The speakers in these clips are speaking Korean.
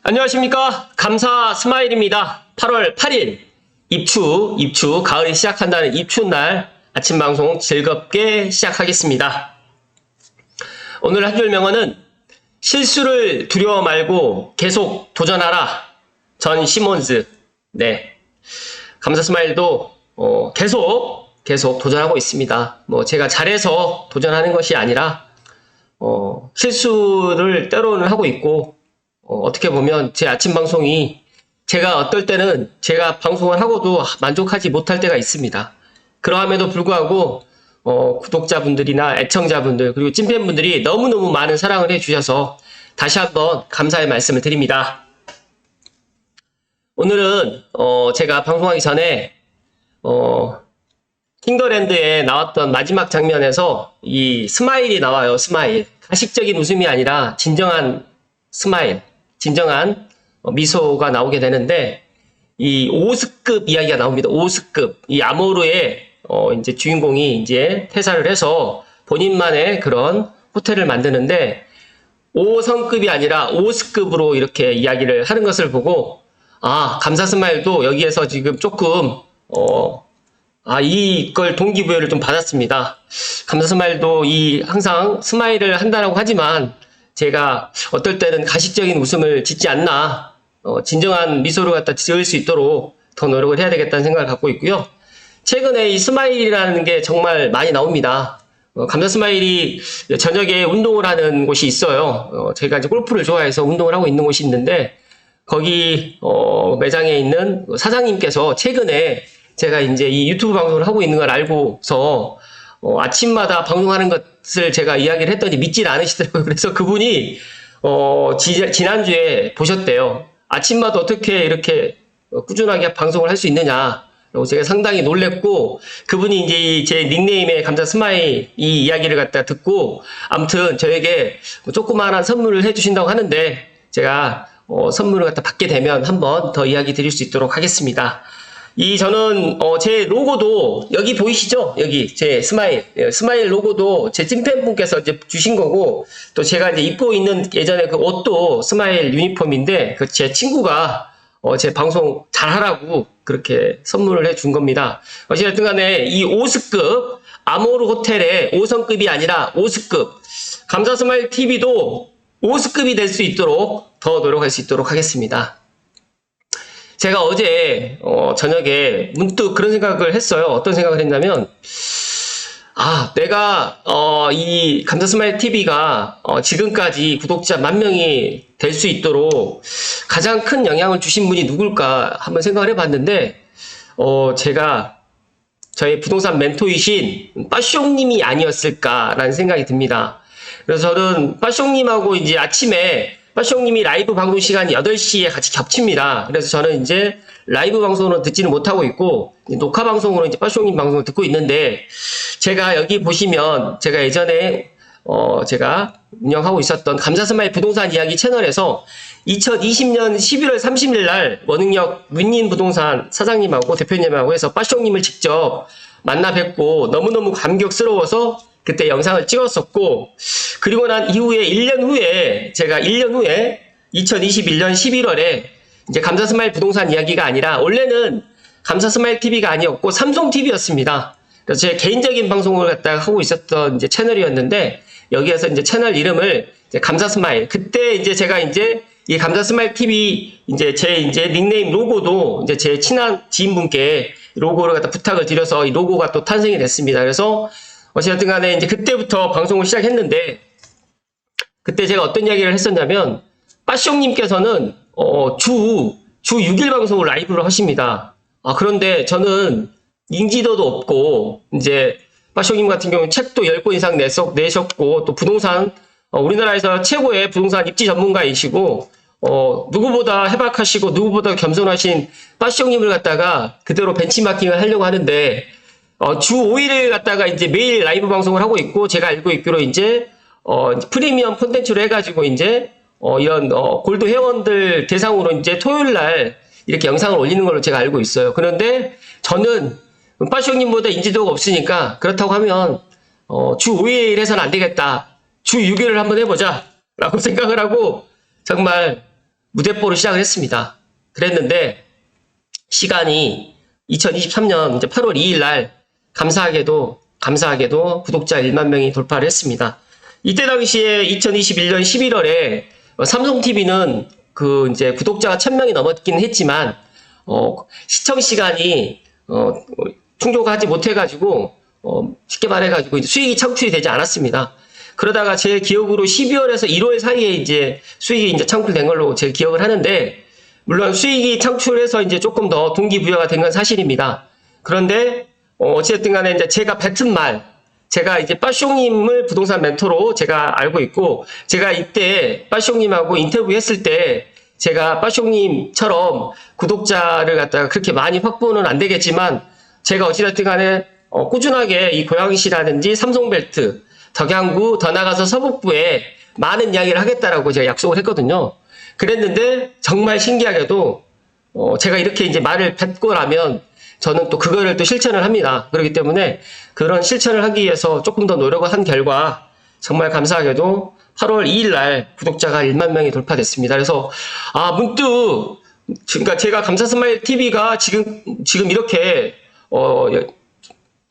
안녕하십니까. 감사 스마일입니다. 8월 8일 입추 가을이 시작한다는 입추날 아침 방송 즐겁게 시작하겠습니다. 오늘 한 줄 명언은 실수를 두려워 말고 계속 도전하라. 전 시몬즈. 네. 감사 스마일도 계속 도전하고 있습니다. 제가 잘해서 도전하는 것이 아니라 실수를 때로는 하고 있고 어떻게 보면 제 아침 방송이 제가 어떨 때는 제가 방송을 하고도 만족하지 못할 때가 있습니다. 그러함에도 불구하고 구독자분들이나 애청자분들 그리고 찐팬분들이 너무너무 많은 사랑을 해주셔서 다시 한번 감사의 말씀을 드립니다. 오늘은 제가 방송하기 전에 킹더랜드에 나왔던 마지막 장면에서 이 스마일이 나와요. 스마일. 가식적인 웃음이 아니라 진정한 스마일. 진정한 미소가 나오게 되는데 이 오스급 이야기가 나옵니다. 오스급. 이 아모르의 이제 주인공이 이제 퇴사를 해서 본인만의 그런 호텔을 만드는데 5성급이 아니라 5스급으로 이렇게 이야기를 하는 것을 보고 감사 스마일도 여기에서 지금 조금 이걸 동기부여를 좀 받았습니다. 감사 스마일도 항상 스마일을 한다라고 하지만 제가 어떨 때는 가식적인 웃음을 짓지 않나 진정한 미소를 갖다 지을 수 있도록 더 노력을 해야 되겠다는 생각을 갖고 있고요. 최근에 이 스마일이라는 게 정말 많이 나옵니다. 감사 스마일이 저녁에 운동을 하는 곳이 있어요. 제가 이제 골프를 좋아해서 운동을 하고 있는 곳이 있는데 거기 매장에 있는 사장님께서 최근에 제가 이제 이 유튜브 방송을 하고 있는 걸 알고서 아침마다 방송하는 것을 제가 이야기를 했더니 믿질 않으시더라고요. 그래서 그분이 지난주에 보셨대요. 아침마다 어떻게 이렇게 꾸준하게 방송을 할 수 있느냐. 제가 상당히 놀랬고 그분이 이제 제 닉네임에 감사 스마일 이 이야기를 갖다 듣고 아무튼 저에게 조그마한 선물을 해주신다고 하는데 제가 선물을 갖다 받게 되면 한번 더 이야기 드릴 수 있도록 하겠습니다. 저는 제 로고도 여기 보이시죠? 여기 제 스마일 로고도 제 찐팬분께서 이제 주신 거고 또 제가 이제 입고 있는 예전에 그 옷도 스마일 유니폼인데 그 제 친구가 제 방송 잘하라고 그렇게 선물을 해준 겁니다. 어쨌든 간에 이 5스급 아모르 호텔의 5성급이 아니라 5스급 감사 스마일 TV도 5스급이 될 수 있도록 더 노력할 수 있도록 하겠습니다. 제가 어제 저녁에 문득 그런 생각을 했어요. 어떤 생각을 했냐면 내가 이 감사 스마일 TV가 지금까지 구독자 10,000명이 될 수 있도록 가장 큰 영향을 주신 분이 누굴까 한번 생각을 해봤는데 제가 저의 부동산 멘토이신 빠숑님이 아니었을까라는 생각이 듭니다. 그래서 저는 빠숑님하고 이제 아침에 빠숑님이 라이브 방송 시간이 8시에 같이 겹칩니다. 그래서 저는 이제 라이브 방송으로 듣지는 못하고 있고 녹화 방송으로 이제 빠숑님 방송을 듣고 있는데 제가 여기 보시면 제가 예전에 제가 운영하고 있었던 감사 스마일 부동산 이야기 채널에서 2020년 11월 30일 날 원흥역 윈닌 부동산 사장님하고 대표님하고 해서 빠숑님을 직접 만나 뵙고 너무너무 감격스러워서 그때 영상을 찍었었고 그리고 난 이후에 1년 후에 제가 1년 후에 2021년 11월에 이제 감사 스마일 부동산 이야기가 아니라 원래는 감사 스마일 TV가 아니었고 삼성 TV였습니다. 그래서 제 개인적인 방송을 갖다가 하고 있었던 이제 채널이었는데 여기에서 이제 채널 이름을 이제 감사 스마일 그때 이제 제가 이제 이 감사 스마일 TV 제 닉네임 로고도 이제 제 친한 지인분께 로고를 갖다 부탁을 드려서 이 로고가 또 탄생이 됐습니다. 그래서 어쨌든 간에 이제 그때부터 방송을 시작했는데 그때 제가 어떤 이야기를 했었냐면 빠숑님께서는 주 6일 방송을 라이브로 하십니다. 그런데 저는 인지도도 없고 이제 빠숑님 같은 경우는 책도 10권 이상 내셨고 또 부동산 우리나라에서 최고의 부동산 입지 전문가이시고 누구보다 해박하시고 누구보다 겸손하신 빠숑님을 갖다가 그대로 벤치마킹을 하려고 하는데 주 5일을 갖다가 이제 매일 라이브 방송을 하고 있고 제가 알고 있기로 이제 프리미엄 콘텐츠로 해가지고 이제 이런 골드 회원들 대상으로 이제 토요일 날 이렇게 영상을 올리는 걸로 제가 알고 있어요. 그런데 저는 빠숑님보다 인지도가 없으니까 그렇다고 하면 주 5일 해서는 안 되겠다. 주 6일을 한번 해보자 라고 생각을 하고 정말 무대뽀로 시작을 했습니다. 그랬는데 시간이 2023년 이제 8월 2일 날 감사하게도 구독자 1만 명이 돌파를 했습니다. 이때 당시에 2021년 11월에 삼성TV는 그 이제 구독자가 1000명이 넘었긴 했지만 시청 시간이 충족하지 못해가지고 쉽게 말해가지고 이제 수익이 창출이 되지 않았습니다. 그러다가 제 기억으로 12월에서 1월 사이에 이제 수익이 이제 창출된 걸로 제 기억을 하는데, 물론 수익이 창출해서 이제 조금 더 동기부여가 된 건 사실입니다. 그런데 어쨌든 간에 이제 제가 뱉은 말, 제가 이제 빠숑님을 부동산 멘토로 제가 알고 있고, 제가 이때 빠숑님하고 인터뷰했을 때 제가 빠숑님처럼 구독자를 갖다가 그렇게 많이 확보는 안 되겠지만, 제가 어찌됐든 간에 꾸준하게 이 고양시라든지 삼성벨트, 덕양구, 더 나가서 서북부에 많은 이야기를 하겠다라고 제가 약속을 했거든요. 그랬는데 정말 신기하게도 제가 이렇게 이제 말을 뱉고 나면 저는 또 그거를 또 실천을 합니다. 그렇기 때문에 그런 실천을 하기 위해서 조금 더 노력을 한 결과 정말 감사하게도 8월 2일 날 구독자가 1만 명이 돌파됐습니다. 그래서 문득 그러니까 제가 감사스마일 TV가 지금 이렇게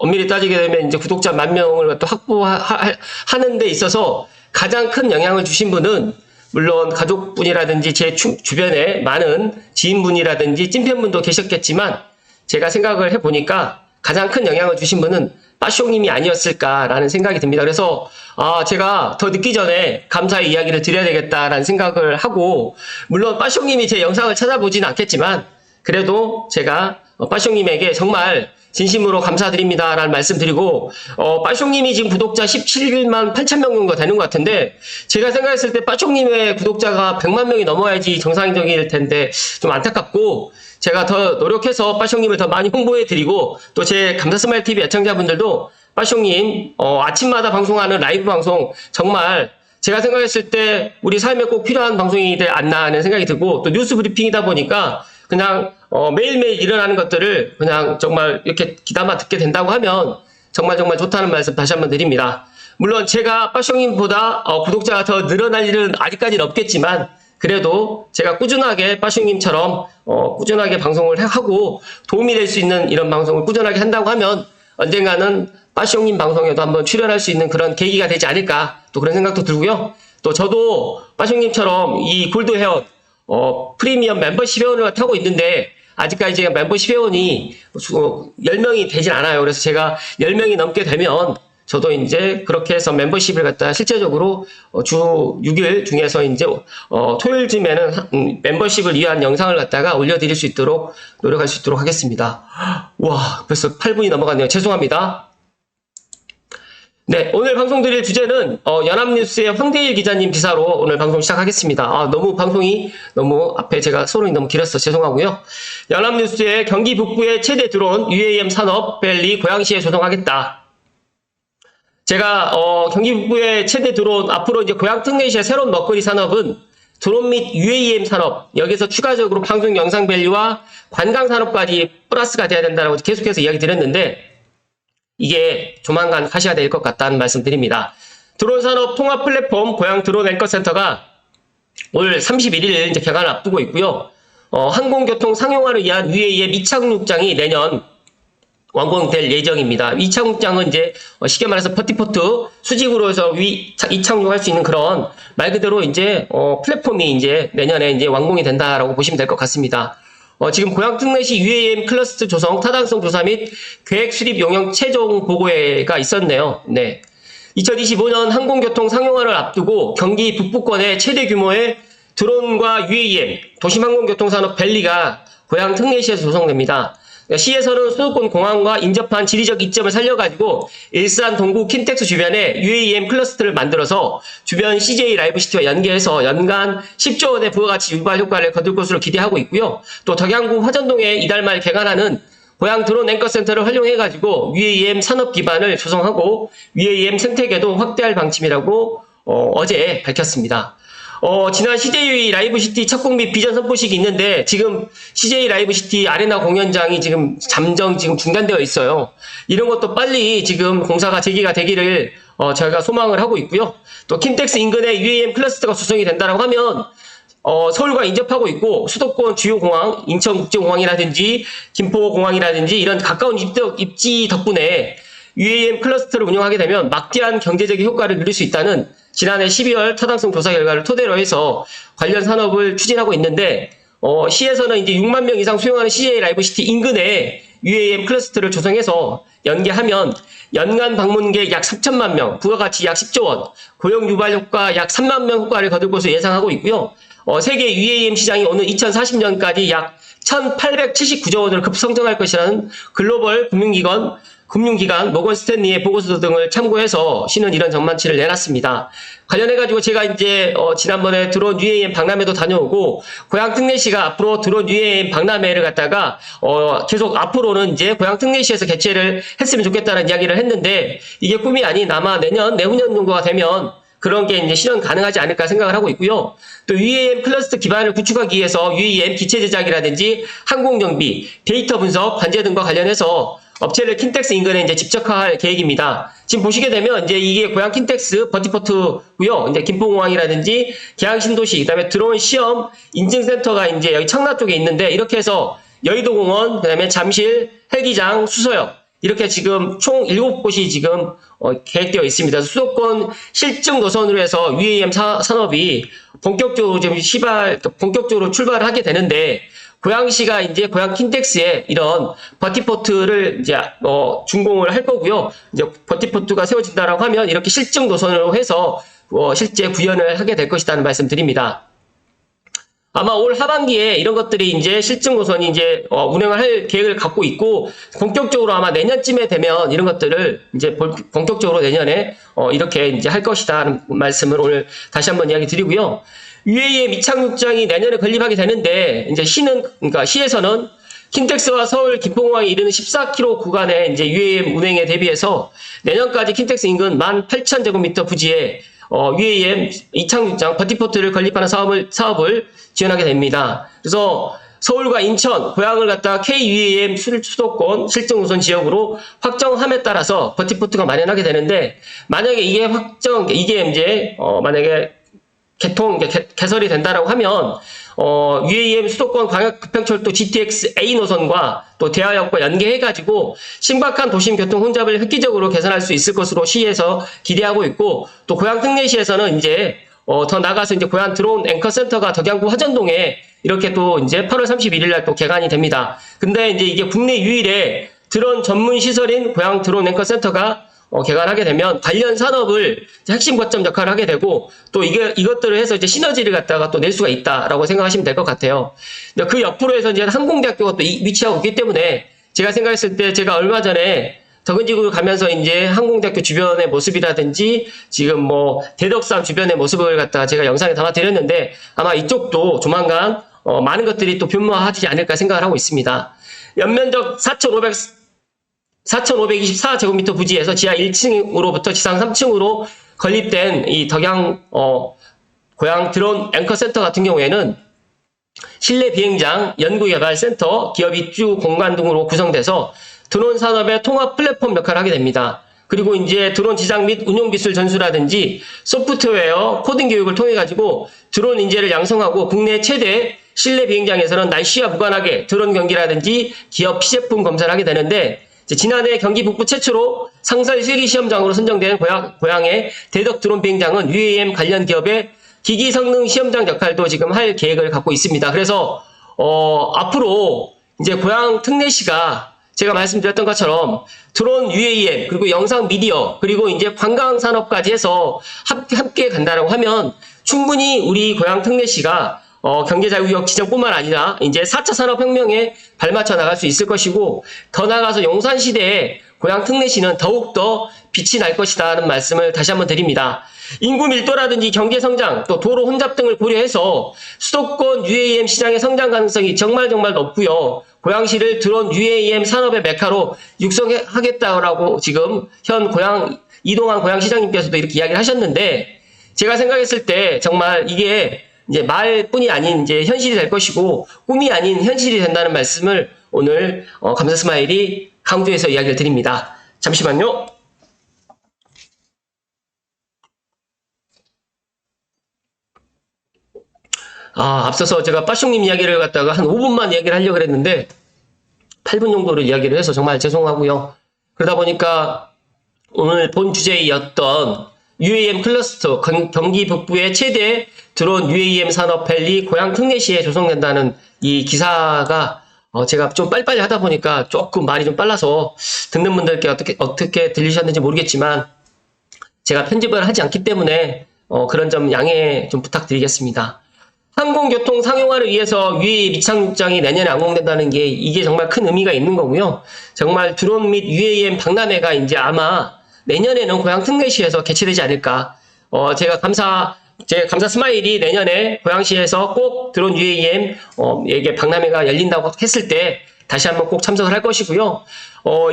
엄밀히 따지게 되면 이제 구독자 10,000명을 또 확보하는 데 있어서 가장 큰 영향을 주신 분은 물론 가족분이라든지 제 주변에 많은 지인분이라든지 찐팬분도 계셨겠지만, 제가 생각을 해보니까 가장 큰 영향을 주신 분은 빠숑님이 아니었을까라는 생각이 듭니다. 그래서 제가 더 늦기 전에 감사의 이야기를 드려야 되겠다라는 생각을 하고, 물론 빠숑님이 제 영상을 찾아보지는 않겠지만 그래도 제가 빠숑님에게 정말 진심으로 감사드립니다라는 말씀 드리고, 빠숑님이 지금 구독자 17만 8천 명 정도 되는 것 같은데, 제가 생각했을 때 빠숑님의 구독자가 100만 명이 넘어야지 정상적일 텐데 좀 안타깝고, 제가 더 노력해서 빠숑님을 더 많이 홍보해 드리고, 또 제 감사스마일 TV 애청자분들도 빠숑님 아침마다 방송하는 라이브 방송 정말 제가 생각했을 때 우리 삶에 꼭 필요한 방송이 되지 않나 하는 생각이 들고, 또 뉴스 브리핑이다 보니까 그냥 매일매일 일어나는 것들을 그냥 정말 이렇게 귀담아 듣게 된다고 하면 정말 좋다는 말씀 다시 한번 드립니다. 물론 제가 빠숑님보다 구독자가 더 늘어날 일은 아직까지는 없겠지만, 그래도 제가 꾸준하게 빠숑님처럼 꾸준하게 방송을 하고 도움이 될 수 있는 이런 방송을 꾸준하게 한다고 하면 언젠가는 빠숑님 방송에도 한번 출연할 수 있는 그런 계기가 되지 않을까, 또 그런 생각도 들고요. 또 저도 빠숑님처럼 이 골드 회원 프리미엄 멤버십 회원을 타고 있는데, 아직까지 제가 멤버십 회원이 10명이 되진 않아요. 그래서 제가 10명이 넘게 되면 저도 이제 그렇게 해서 멤버십을 갖다 실제적으로 주 6일 중에서 이제 토요일쯤에는 멤버십을 위한 영상을 갖다가 올려드릴 수 있도록 노력할 수 있도록 하겠습니다. 와, 벌써 8분이 넘어갔네요. 죄송합니다. 네, 오늘 방송 드릴 주제는 연합뉴스의 황대일 기자님 기사로 오늘 방송 시작하겠습니다. 너무 방송이 너무 앞에 제가 소론이 너무 길어서 죄송하고요. 연합뉴스의 경기 북부의 최대 드론 UAM 산업 밸리 고양시에 조성하겠다. 제가 경기 북부의 최대 드론, 앞으로 이제 고양 특례시의 새로운 먹거리 산업은 드론 및 UAM 산업, 여기서 추가적으로 방송 영상 밸리와 관광 산업까지 플러스가 돼야 된다고 계속해서 이야기 드렸는데, 이게 조만간 가시가 될 것 같다는 말씀 드립니다. 드론 산업 통합 플랫폼 고양 드론 앵커센터가 올 31일 이제 개관을 앞두고 있고요. 항공교통 상용화를 위한 UAM 이착륙장이 내년 완공될 예정입니다. 이착륙장은 이제 쉽게 말해서 퍼티포트 수직으로 해서 이착륙할 수 있는 그런 말 그대로 이제 플랫폼이 이제 내년에 이제 완공이 된다라고 보시면 될 것 같습니다. 지금 고양 특례시 UAM 클러스터 조성 타당성 조사 및 계획 수립 용역 최종 보고회가 있었네요. 네. 2025년 항공교통 상용화를 앞두고 경기 북부권의 최대 규모의 드론과 UAM 도심항공교통산업 밸리가 고양 특례시에서 조성됩니다. 시에서는 수도권 공항과 인접한 지리적 이점을 살려가지고 일산 동구 킨텍스 주변에 UAM 클러스터를 만들어서 주변 CJ 라이브시티와 연계해서 연간 10조 원의 부가가치 유발 효과를 거둘 것으로 기대하고 있고요. 또 덕양구 화전동에 이달 말 개관하는 고양 드론 앵커센터를 활용해가지고 UAM 산업 기반을 조성하고 UAM 생태계도 확대할 방침이라고 어제 밝혔습니다. 지난 CJ 라이브시티 착공 및 비전 선포식이 있는데, 지금 CJ 라이브시티 아레나 공연장이 지금 잠정 중단되어 있어요. 이런 것도 빨리 지금 공사가 재개가 되기를 저희가 소망을 하고 있고요. 또 킨텍스 인근에 UAM 클러스터가 조성이 된다라고 하면 서울과 인접하고 있고 수도권 주요 공항, 인천국제공항이라든지 김포공항이라든지 이런 가까운 입지 덕분에 UAM 클러스터를 운영하게 되면 막대한 경제적인 효과를 누릴 수 있다는 지난해 12월 타당성 조사 결과를 토대로 해서 관련 산업을 추진하고 있는데 시에서는 이제 6만 명 이상 수용하는 CJ 라이브시티 인근에 UAM 클러스터를 조성해서 연계하면 연간 방문객 약 3천만 명, 부가가치 약 10조 원, 고용 유발 효과 약 3만 명 효과를 거둘 것으로 예상하고 있고요. 세계 UAM 시장이 오는 2040년까지 약 1,879조 원으로 급성장할 것이라는 글로벌 금융기관 모건 스탠리의 보고서 등을 참고해서 시는 이런 전망치를 내놨습니다. 관련해가지고 제가 이제 지난번에 드론 UAM 박람회도 다녀오고 고향 특례시가 앞으로 드론 UAM 박람회를 갖다가 계속 앞으로는 이제 고향 특례시에서 개최를 했으면 좋겠다는 이야기를 했는데 이게 꿈이 아닌 아마 내년 내후년 정도가 되면 그런 게 이제 실현 가능하지 않을까 생각을 하고 있고요. 또 UAM 클러스터 기반을 구축하기 위해서 UAM 기체 제작이라든지 항공 정비, 데이터 분석, 관제 등과 관련해서 업체를 킨텍스 인근에 이제 집적할 계획입니다. 지금 보시게 되면 이제 이게 고양 킨텍스 버티포트고요. 이제 김포공항이라든지 계양 신도시, 그다음에 드론 시험 인증센터가 이제 여기 청라 쪽에 있는데 이렇게 해서 여의도공원, 그다음에 잠실, 헬기장, 수서역 이렇게 지금 총 7곳이 지금 계획되어 있습니다. 수도권 실증 노선으로 해서 UAM 산업이 본격적으로 본격적으로 출발을 하게 되는데 고양시가 이제 고양 킨텍스에 이런 버티포트를 이제 준공을 할 거고요. 이제 버티포트가 세워진다라고 하면 이렇게 실증 노선으로 해서 실제 구현을 하게 될 것이라는 말씀드립니다. 아마 올 하반기에 이런 것들이 이제 실증 노선이 이제 운행을 할 계획을 갖고 있고 본격적으로 아마 내년쯤에 되면 이런 것들을 이제 본격적으로 내년에 이렇게 이제 할 것이다라는 말씀을 오늘 다시 한번 이야기 드리고요. UAM 이착륙장이 내년에 건립하게 되는데 이제 그러니까 시에서는 킨텍스와 서울 김포공항에 이르는 14km 구간의 이제 UAM 운행에 대비해서 내년까지 킨텍스 인근 18,000제곱미터 부지에 UAM 이착륙장 버티포트를 건립하는 사업을 지원하게 됩니다. 그래서 서울과 인천, 고양을 갖다가 KUAM 수도권 실증 우선 지역으로 확정함에 따라서 버티포트가 마련하게 되는데 만약에 이게 이제 만약에 개설이 된다라고 하면 UAM 수도권 광역급행철도 GTX A 노선과 또 대하역과 연계해가지고 신박한 도심 교통 혼잡을 획기적으로 개선할 수 있을 것으로 시에서 기대하고 있고 또 고양 특례시에서는 이제 더 나가서 이제 고양 드론 앵커센터가 덕양구 화전동에 이렇게 또 이제 8월 31일 날 또 개관이 됩니다. 근데 이제 이게 국내 유일의 드론 전문 시설인 고양 드론 앵커센터가 개관하게 되면 관련 산업을 핵심 거점 역할을 하게 되고 또 이것들을 해서 이제 시너지를 갖다가 또 낼 수가 있다라고 생각하시면 될 것 같아요. 그 옆으로 해서 이제 항공대학교가 또 위치하고 있기 때문에 제가 생각했을 때 제가 얼마 전에 덕은지구 가면서 이제 항공대학교 주변의 모습이라든지 지금 뭐 대덕산 주변의 모습을 갖다가 제가 영상에 담아 드렸는데 아마 이쪽도 조만간 많은 것들이 또 변모하지 않을까 생각을 하고 있습니다. 연면적 4,524제곱미터 부지에서 지하 1층으로부터 지상 3층으로 건립된 이 고양 드론 앵커센터 같은 경우에는 실내 비행장, 연구개발센터, 기업 입주 공간 등으로 구성돼서 드론 산업의 통합 플랫폼 역할을 하게 됩니다. 그리고 이제 드론 지상 및 운용 기술 전수라든지 소프트웨어, 코딩 교육을 통해 가지고 드론 인재를 양성하고 국내 최대 실내 비행장에서는 날씨와 무관하게 드론 경기라든지 기업 피제품 검사를 하게 되는데 지난해 경기 북부 최초로 상설 실기 시험장으로 선정된 고양의 대덕 드론 비행장은 UAM 관련 기업의 기기 성능 시험장 역할도 지금 할 계획을 갖고 있습니다. 그래서 앞으로 이제 고양 특례시가 제가 말씀드렸던 것처럼 드론 UAM 그리고 영상 미디어 그리고 이제 관광 산업까지 해서 함께 간다라고 하면 충분히 우리 고양 특례시가 경제자유구역 지정뿐만 아니라 이제 4차 산업혁명에 발맞춰 나갈 수 있을 것이고 더 나아가서 용산시대에 고양 특례시는 더욱더 빛이 날 것이라는 말씀을 다시 한번 드립니다. 인구 밀도라든지 경제 성장, 또 도로 혼잡 등을 고려해서 수도권 UAM 시장의 성장 가능성이 정말 높고요. 고양시를 드론 UAM 산업의 메카로 육성하겠다라고 지금 이동환 고양시장님께서도 이렇게 이야기를 하셨는데 제가 생각했을 때 정말 이게 이제 말뿐이 아닌 이제 현실이 될 것이고 꿈이 아닌 현실이 된다는 말씀을 오늘 감사 스마일이 강조해서 이야기를 드립니다. 잠시만요. 앞서서 제가 빠숑님 이야기를 갖다가 한 5분만 이야기를 하려고 했는데 8분 정도를 이야기를 해서 정말 죄송하고요. 그러다 보니까 오늘 본 주제였던 UAM 클러스터, 경기 북부의 최대 드론 UAM 산업밸리 고양 특례시에 조성된다는 이 기사가 제가 좀 빨리빨리 하다 보니까 조금 말이 좀 빨라서 듣는 분들께 어떻게 들리셨는지 모르겠지만 제가 편집을 하지 않기 때문에 그런 점 양해 좀 부탁드리겠습니다. 항공교통 상용화를 위해서 UAM 이착륙장이 내년에 완공된다는 게 이게 정말 큰 의미가 있는 거고요. 정말 드론 및 UAM 박람회가 이제 아마 내년에는 고양 특례시에서 개최되지 않을까. 제가 감사 스마일이 내년에 고양시에서 꼭 드론 UAM 이게 박람회가 열린다고 했을 때 다시 한번 꼭 참석을 할 것이고요.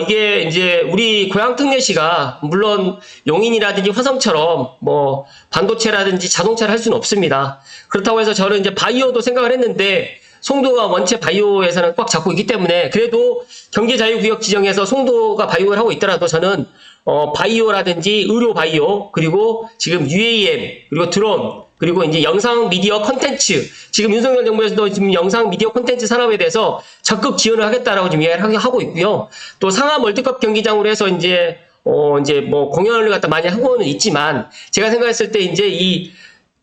이게 이제 우리 고양 특례시가 물론 용인이라든지 화성처럼 뭐 반도체라든지 자동차를 할 수는 없습니다. 그렇다고 해서 저는 이제 바이오도 생각을 했는데 송도가 원체 바이오에서는 꽉 잡고 있기 때문에 그래도 경제자유구역 지정에서 송도가 바이오를 하고 있더라도 저는 바이오라든지 의료 바이오 그리고 지금 UAM 그리고 드론 그리고 이제 영상 미디어 콘텐츠 지금 윤석열 정부에서도 지금 영상 미디어 콘텐츠 산업에 대해서 적극 지원을 하겠다라고 지금 이야기를 하고 있고요. 또 상암 월드컵 경기장으로 해서 이제 뭐 공연을 갖다 많이 하고는 있지만 제가 생각했을 때 이제 이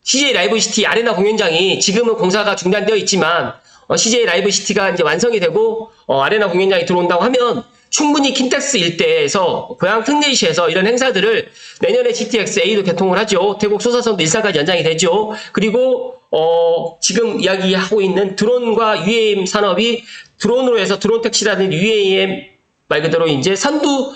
CJ 라이브 시티 아레나 공연장이 지금은 공사가 중단되어 있지만 CJ 라이브 시티가 이제 완성이 되고 아레나 공연장이 들어온다고 하면 충분히 킨텍스 일대에서 고양 특례시에서 이런 행사들을 내년에 GTX-A도 개통을 하죠. 태국 소사선도 일산까지 연장이 되죠. 그리고 지금 이야기하고 있는 드론과 UAM 산업이 드론으로 해서 드론 택시라든지 UAM 말 그대로 이제 선두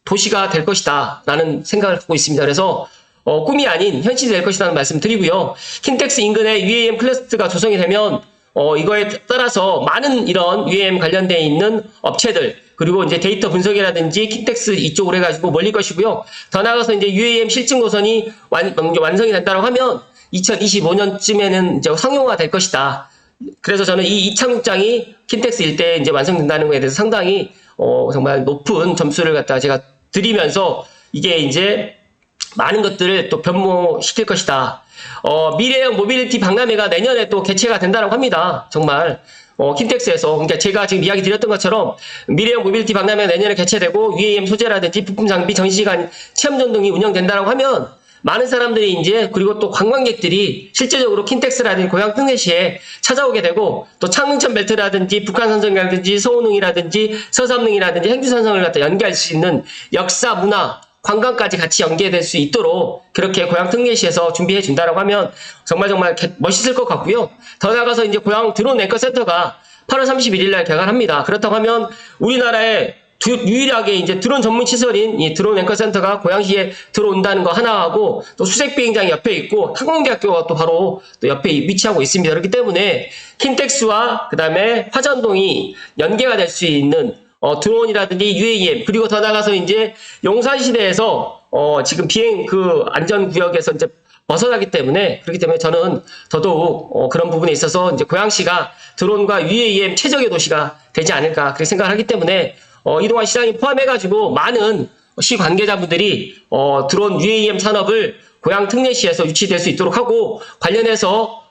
도시가 될 것이다 라는 생각을 갖고 있습니다. 그래서 꿈이 아닌 현실이 될 것이라는 말씀 드리고요. 킨텍스 인근에 UAM 클러스터가 조성이 되면 이거에 따라서 많은 이런 UAM 관련되어 있는 업체들 그리고 이제 데이터 분석이라든지 킨텍스 이쪽으로 해가지고 몰릴 것이고요. 더 나아가서 이제 UAM 실증 노선이 완성이 된다고 하면 2025년쯤에는 이제 상용화 될 것이다. 그래서 저는 이 이착륙장이 킨텍스 일대에 이제 완성된다는 것에 대해서 상당히 정말 높은 점수를 갖다 제가 드리면서 이게 이제 많은 것들을 또 변모시킬 것이다. 미래형 모빌리티 박람회가 내년에 또 개최가 된다고 합니다. 정말 킨텍스에서 그러니까 제가 지금 이야기 드렸던 것처럼 미래형 모빌리티 박람회가 내년에 개최되고 UAM 소재라든지 부품 장비 전시관 체험전 등이 운영된다고 하면 많은 사람들이 이제 그리고 또 관광객들이 실제적으로 킨텍스라든지 고양 특례시에 찾아오게 되고 또 창릉천 벨트라든지 북한산성이라든지 서운흥이라든지 서삼릉이라든지 행주산성을 갖다 연계할 수 있는 역사 문화 관광까지 같이 연계될 수 있도록 그렇게 고양 특례시에서 준비해 준다라고 하면 정말 멋있을 것 같고요. 더 나아가서 이제 고양 드론 앵커 센터가 8월 31일 날 개관합니다. 그렇다고 하면 우리나라에 유일하게 이제 드론 전문 시설인 이 드론 앵커 센터가 고양시에 들어온다는 거 하나하고 또 수색 비행장이 옆에 있고 항공대학교가 또 바로 또 옆에 위치하고 있습니다. 그렇기 때문에 킨텍스와 그다음에 화전동이 연계가 될 수 있는 드론이라든지 UAM 그리고 더 나가서 이제 용산시내에서 지금 비행 그 안전구역에서 이제 벗어나기 때문에 그렇기 때문에 저는 더더욱 그런 부분에 있어서 이제 고양시가 드론과 UAM 최적의 도시가 되지 않을까 그렇게 생각을 하기 때문에 이동환 시장이 포함해가지고 많은 시 관계자분들이 드론 UAM 산업을 고양 특례시에서 유치될 수 있도록 하고 관련해서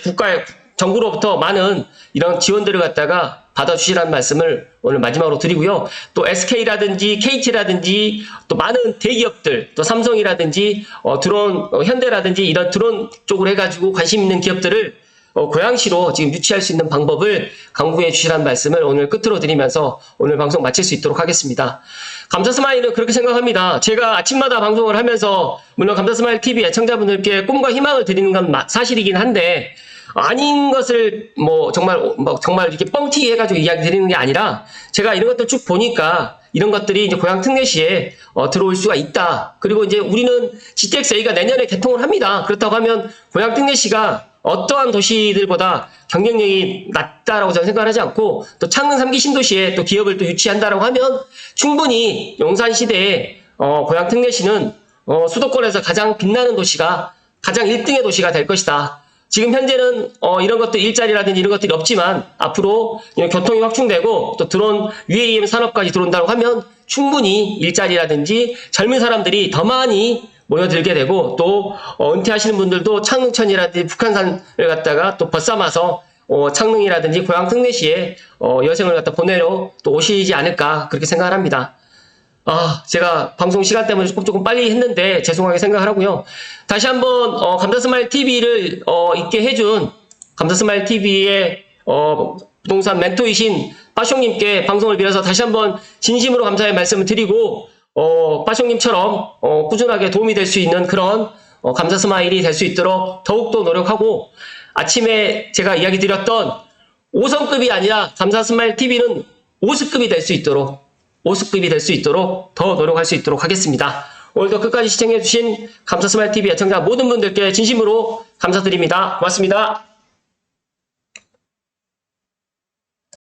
국가의 정부로부터 많은 이런 지원들을 갖다가 받아주시라는 말씀을 오늘 마지막으로 드리고요. 또 SK라든지 KT라든지 또 많은 대기업들 또 삼성이라든지 드론 현대라든지 이런 드론 쪽으로 해가지고 관심 있는 기업들을 고양시로 지금 유치할 수 있는 방법을 강구해 주시라는 말씀을 오늘 끝으로 드리면서 오늘 방송 마칠 수 있도록 하겠습니다. 감사스마일은 그렇게 생각합니다. 제가 아침마다 방송을 하면서 물론 감사스마일 TV 애청자분들께 꿈과 희망을 드리는 건 사실이긴 한데 아닌 것을 정말 이렇게 뻥튀기 해가지고 이야기 드리는 게 아니라 제가 이런 것들 쭉 보니까 이런 것들이 이제 고양 특례시에 들어올 수가 있다. 그리고 이제 우리는 GTX-A가 내년에 개통을 합니다. 그렇다고 하면 고양 특례시가 어떠한 도시들보다 경쟁력이 낮다라고 저는 생각하지 않고 또 창릉 3기 신도시에 또 기업을 또 유치한다라고 하면 충분히 용산 시대에 고양 특례시는 수도권에서 가장 빛나는 도시가 가장 1등의 도시가 될 것이다. 지금 현재는 이런 것들 일자리라든지 이런 것들이 없지만 앞으로 교통이 확충되고 또 드론 UAM 산업까지 들어온다고 하면 충분히 일자리라든지 젊은 사람들이 더 많이 모여들게 되고 또 은퇴하시는 분들도 창릉천이라든지 북한산을 갖다가 또 벗삼아서 창릉이라든지 고향 특례시에 여생을 갖다 보내러 또 오시지 않을까 그렇게 생각을 합니다. 제가 방송 시간 때문에 조금 빨리 했는데 죄송하게 생각을 하고요. 다시 한번 감사스마일 TV를 있게 해준 감사스마일 TV의 부동산 멘토이신 빠숑님께 방송을 빌어서 다시 한번 진심으로 감사의 말씀을 드리고 빠숑님처럼 꾸준하게 도움이 될 수 있는 그런 감사스마일이 될 수 있도록 더욱더 노력하고 아침에 제가 이야기 드렸던 5성급이 아니라 감사스마일 TV는 5수급이 될 수 있도록 5수급이 될 수 있도록 더 노력할 수 있도록 하겠습니다. 오늘도 끝까지 시청해주신 감사스마일 TV 애청자 모든 분들께 진심으로 감사드립니다. 고맙습니다.